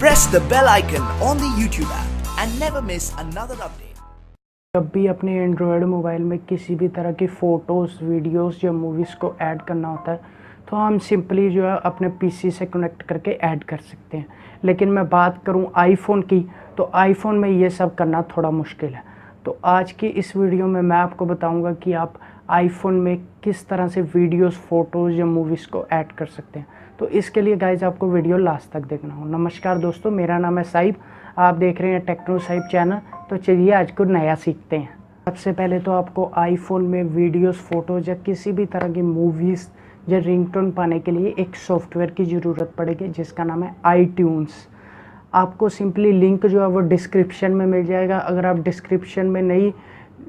Press the bell icon on the YouTube app and never miss another update. जब भी अपने Android mobile में किसी भी तरह की फ़ोटोज़ वीडियोज़ या मूवीज़ को ऐड करना होता है तो हम सिंपली जो है अपने पीसी से कनेक्ट करके ऐड कर सकते हैं। लेकिन मैं बात करूं आईफोन की तो आईफोन में ये सब करना थोड़ा मुश्किल है। तो आज की इस वीडियो में मैं आपको बताऊंगा कि आप आईफोन में किस तरह से वीडियोज़ फ़ोटोज़ या मूवीज़ को ऐड कर सकते हैं। तो इसके लिए गाइज आपको वीडियो लास्ट तक देखना हो। नमस्कार दोस्तों, मेरा नाम है साहिब, आप देख रहे हैं टेक्नो साहिब चैनल। तो चलिए आज को नया सीखते हैं। सबसे पहले तो आपको आईफोन में वीडियोज़ फ़ोटोज़ या किसी भी तरह की मूवीज़ या रिंगटोन पाने के लिए एक सॉफ्टवेयर की ज़रूरत पड़ेगी जिसका नाम है iTunes। आपको सिंपली लिंक जो है वो डिस्क्रिप्शन में मिल जाएगा। अगर आप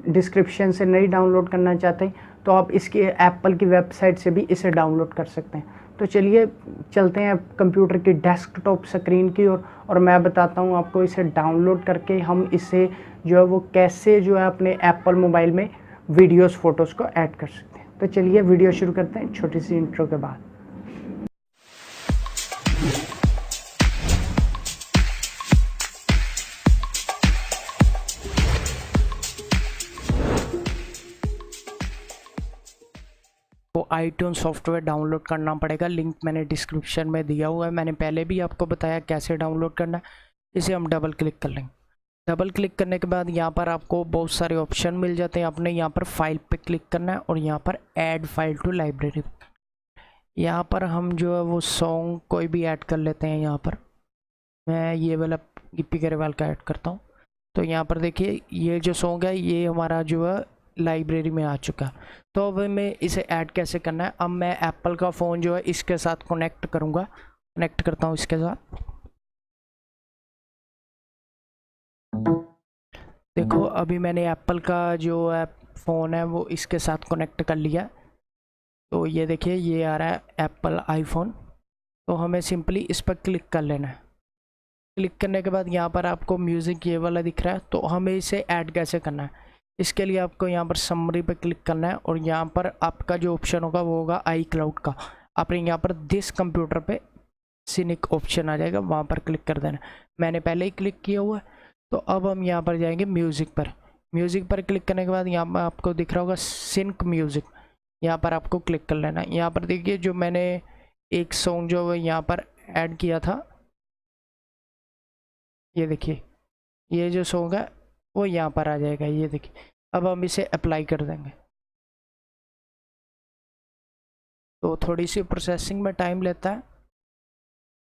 डिस्क्रिप्शन से नहीं डाउनलोड करना चाहते तो आप इसकी एप्पल की वेबसाइट से भी इसे डाउनलोड कर सकते हैं। तो चलिए चलते हैं कंप्यूटर की डेस्कटॉप स्क्रीन की ओर और मैं बताता हूं आपको इसे डाउनलोड करके हम इसे जो है वो कैसे जो है अपने एप्पल मोबाइल में वीडियोस फोटोज़ को ऐड कर सकते हैं। तो चलिए वीडियो शुरू करते हैं छोटी सी इंट्रो के बाद। तो iTunes सॉफ्टवेयर डाउनलोड करना पड़ेगा, लिंक मैंने डिस्क्रिप्शन में दिया हुआ है। मैंने पहले भी आपको बताया कैसे डाउनलोड करना है। इसे हम डबल क्लिक कर लेंगे। डबल क्लिक करने के बाद यहाँ पर आपको बहुत सारे ऑप्शन मिल जाते हैं। आपने यहाँ पर फाइल पे क्लिक करना है और यहाँ पर ऐड फाइल टू लाइब्रेरी, यहाँ पर हम जो है वो सॉन्ग कोई भी ऐड कर लेते हैं। यहाँ पर मैं ये वाला गिप्पी गरेवाल का ऐड करता हूँ। तो यहाँ पर देखिए ये जो सॉन्ग है ये हमारा जो है लाइब्रेरी में आ चुका है। तो अब मैं इसे ऐड कैसे करना है, अब मैं एप्पल का फ़ोन जो है इसके साथ कनेक्ट करूँगा। कनेक्ट करता हूँ इसके साथ। देखो अभी मैंने एप्पल का जो है फ़ोन है वो इसके साथ कनेक्ट कर लिया। तो ये देखिए ये आ रहा है एप्पल आईफोन। तो हमें सिंपली इस पर क्लिक कर लेना है। क्लिक करने के बाद यहाँ पर आपको म्यूज़िक ये वाला दिख रहा है। तो हमें इसे ऐड कैसे करना है, इसके लिए आपको यहाँ पर समरी पे क्लिक करना है और यहाँ पर आपका जो ऑप्शन होगा वो होगा iCloud का। आपने यहाँ पर दिस कंप्यूटर पे सिनिक ऑप्शन आ जाएगा, वहाँ पर क्लिक कर देना। मैंने पहले ही क्लिक किया हुआ है। तो अब हम यहाँ पर जाएंगे म्यूज़िक पर। म्यूज़िक पर क्लिक करने के बाद यहाँ पर आपको दिख रहा होगा सिंक म्यूज़िक, यहाँ पर आपको क्लिक कर लेना। यहाँ पर देखिए जो मैंने एक सॉन्ग जो यहाँ पर ऐड किया था, ये देखिए ये जो सॉन्ग है वो यहाँ पर आ जाएगा। ये देखिए अब हम इसे अप्लाई कर देंगे। तो थोड़ी सी प्रोसेसिंग में टाइम लेता है।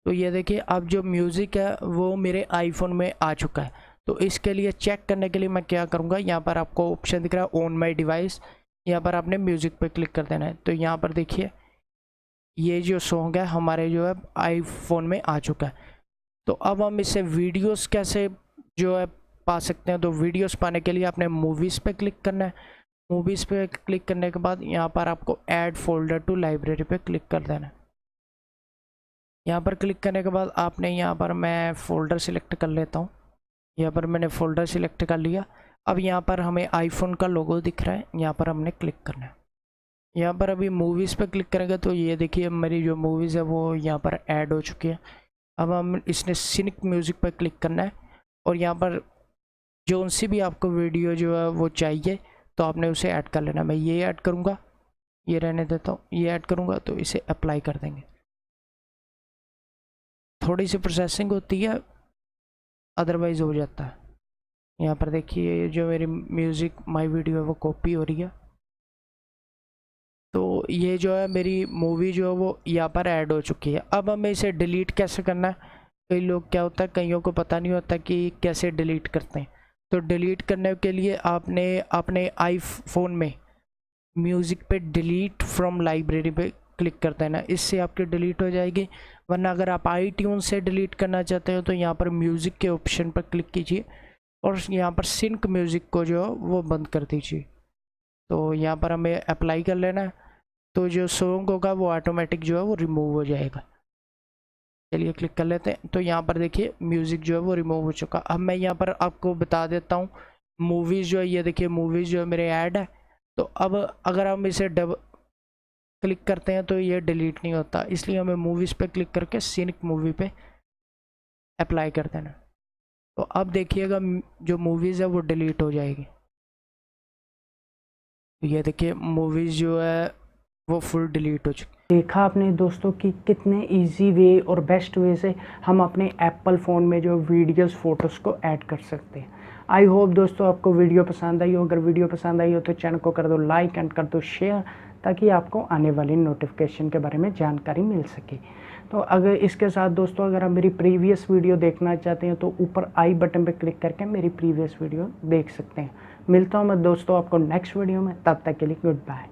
तो ये देखिए अब जो म्यूज़िक है वो मेरे आईफोन में आ चुका है। तो इसके लिए चेक करने के लिए मैं क्या करूँगा, यहाँ पर आपको ऑप्शन दिख रहा है ऑन माई डिवाइस, यहाँ पर आपने म्यूज़िक पे क्लिक कर देना है। तो यहाँ पर देखिए ये जो सॉन्ग है हमारे जो है आईफोन में आ चुका है। तो अब हम इसे वीडियोस कैसे जो है पा सकते हैं। तो वीडियोस पाने के लिए आपने मूवीज़ पे क्लिक करना है। मूवीज़ पे क्लिक करने के बाद यहाँ पर आपको ऐड फोल्डर टू लाइब्रेरी पे क्लिक कर देना है। यहाँ पर क्लिक करने के बाद आपने यहाँ पर मैं फ़ोल्डर सिलेक्ट कर लेता हूँ। यहाँ पर मैंने फ़ोल्डर सिलेक्ट कर लिया। अब यहाँ पर हमें आईफोन का लोगो दिख रहा है, यहाँ पर हमने क्लिक करना है। यहाँ पर अभी मूवीज़ पे क्लिक करेंगे तो ये देखिए मेरी जो मूवीज़ है वो यहाँ पर ऐड हो चुकी है। अब हम इसने सिनिक म्यूज़िक पर क्लिक करना है और यहाँ पर जो सी भी आपको वीडियो जो है वो चाहिए तो आपने उसे ऐड कर लेना। मैं ये ऐड करूँगा, ये रहने देता हूँ, ये ऐड करूँगा तो इसे अप्लाई कर देंगे। थोड़ी सी प्रोसेसिंग होती है, अदरवाइज़ हो जाता है। यहाँ पर देखिए जो मेरी म्यूज़िक माई वीडियो है वो कॉपी हो रही है। तो ये जो है मेरी मूवी जो है वो यहाँ पर ऐड हो चुकी है। अब हमें इसे डिलीट कैसे करना है, कई लोग क्या होता है कईयों को पता नहीं होता कि कैसे डिलीट करते हैं। तो डिलीट करने के लिए आपने अपने आईफोन में म्यूज़िक पे डिलीट फ्रॉम लाइब्रेरी पे क्लिक कर देना, इससे आपकी डिलीट हो जाएगी। वरना अगर आप iTunes से डिलीट करना चाहते हो तो यहाँ पर म्यूज़िक के ऑप्शन पर क्लिक कीजिए और यहाँ पर सिंक म्यूज़िक को जो है वो बंद कर दीजिए। तो यहाँ पर हमें अप्लाई कर लेना है। तो जो सॉन्ग होगा वो ऑटोमेटिक जो है वो रिमूव हो जाएगा। चलिए क्लिक कर लेते हैं। तो यहाँ पर देखिए म्यूज़िक जो है वो रिमूव हो चुका। अब मैं यहाँ पर आपको बता देता हूँ मूवीज़ जो है, ये देखिए मूवीज़ जो है मेरे ऐड है। तो अब अगर हम इसे क्लिक करते हैं तो ये डिलीट नहीं होता, इसलिए हमें मूवीज़ पे क्लिक करके सिनिक मूवी पे अप्लाई कर देना। तो अब देखिएगा जो मूवीज़ है वो डिलीट हो जाएगी। तो ये देखिए मूवीज़ जो है वो फुल डिलीट हो चुकी। देखा आपने दोस्तों कि कितने इजी वे और बेस्ट वे से हम अपने एप्पल फ़ोन में जो वीडियोस फोटोज़ को ऐड कर सकते हैं। आई होप दोस्तों आपको वीडियो पसंद आई हो। अगर वीडियो पसंद आई हो तो चैनल को कर दो लाइक एंड कर दो शेयर, ताकि आपको आने वाली नोटिफिकेशन के बारे में जानकारी मिल सके। तो अगर इसके साथ दोस्तों अगर आप मेरी प्रीवियस वीडियो देखना चाहते हैं तो ऊपर आई बटन पर क्लिक करके मेरी प्रीवियस वीडियो देख सकते हैं। मिलता हूँ मैं दोस्तों आपको नेक्स्ट वीडियो में, तब तक के लिए गुड बाय।